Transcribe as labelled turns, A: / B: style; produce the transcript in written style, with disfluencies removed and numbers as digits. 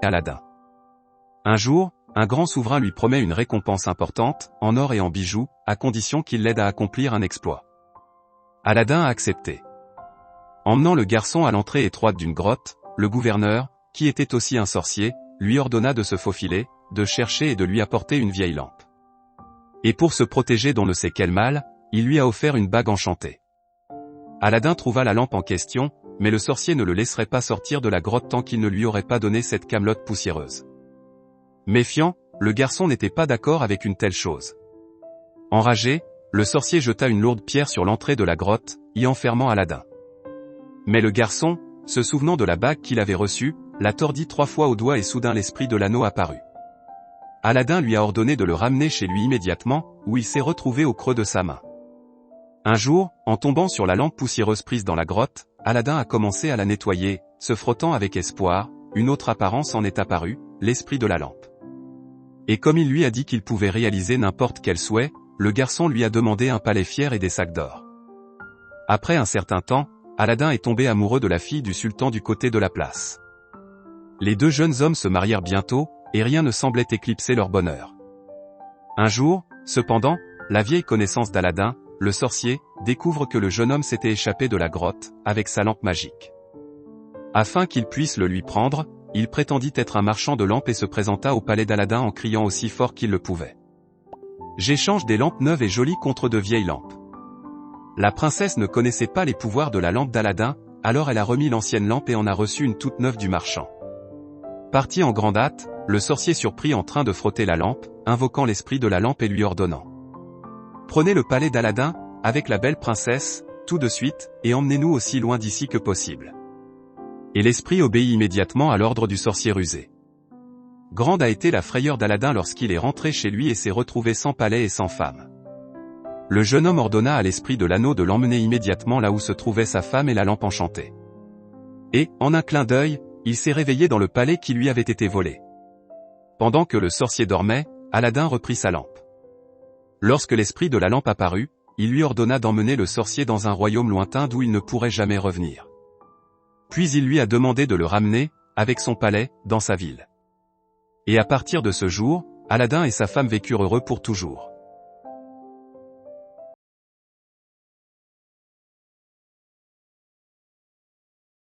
A: Aladin. Un jour, un grand souverain lui promet une récompense importante, en or et en bijoux, à condition qu'il l'aide à accomplir un exploit. Aladin a accepté. Emmenant le garçon à l'entrée étroite d'une grotte, le gouverneur, qui était aussi un sorcier, lui ordonna de se faufiler, de chercher et de lui apporter une vieille lampe. Et pour se protéger d'on ne sait quel mal, il lui a offert une bague enchantée. Aladin trouva la lampe en question, mais le sorcier ne le laisserait pas sortir de la grotte tant qu'il ne lui aurait pas donné cette camelote poussiéreuse. Méfiant, le garçon n'était pas d'accord avec une telle chose. Enragé, le sorcier jeta une lourde pierre sur l'entrée de la grotte, y enfermant Aladin. Mais le garçon, se souvenant de la bague qu'il avait reçue, la tordit 3 fois au doigt et soudain l'esprit de l'anneau apparut. Aladin lui a ordonné de le ramener chez lui immédiatement, où il s'est retrouvé au creux de sa main. Un jour, en tombant sur la lampe poussiéreuse prise dans la grotte, Aladin a commencé à la nettoyer, se frottant avec espoir, une autre apparence en est apparue, l'esprit de la lampe. Et comme il lui a dit qu'il pouvait réaliser n'importe quel souhait, le garçon lui a demandé un palais fier et des sacs d'or. Après un certain temps, Aladin est tombé amoureux de la fille du sultan du côté de la place. Les 2 jeunes hommes se marièrent bientôt, et rien ne semblait éclipser leur bonheur. Un jour, cependant, la vieille connaissance d'Aladin, le sorcier, découvre que le jeune homme s'était échappé de la grotte, avec sa lampe magique. Afin qu'il puisse le lui prendre, il prétendit être un marchand de lampes et se présenta au palais d'Aladin en criant aussi fort qu'il le pouvait. « J'échange des lampes neuves et jolies contre de vieilles lampes. » La princesse ne connaissait pas les pouvoirs de la lampe d'Aladin, alors elle a remis l'ancienne lampe et en a reçu une toute neuve du marchand. Parti en grande hâte, le sorcier surprit en train de frotter la lampe, invoquant l'esprit de la lampe et lui ordonnant « Prenez le palais d'Aladin, avec la belle princesse, tout de suite, et emmenez-nous aussi loin d'ici que possible. » Et l'esprit obéit immédiatement à l'ordre du sorcier rusé. Grande a été la frayeur d'Aladin lorsqu'il est rentré chez lui et s'est retrouvé sans palais et sans femme. Le jeune homme ordonna à l'esprit de l'anneau de l'emmener immédiatement là où se trouvait sa femme et la lampe enchantée. Et, en un clin d'œil, il s'est réveillé dans le palais qui lui avait été volé. Pendant que le sorcier dormait, Aladin reprit sa lampe. Lorsque l'esprit de la lampe apparut, il lui ordonna d'emmener le sorcier dans un royaume lointain d'où il ne pourrait jamais revenir. Puis il lui a demandé de le ramener, avec son palais, dans sa ville. Et à partir de ce jour, Aladin et sa femme vécurent heureux pour toujours.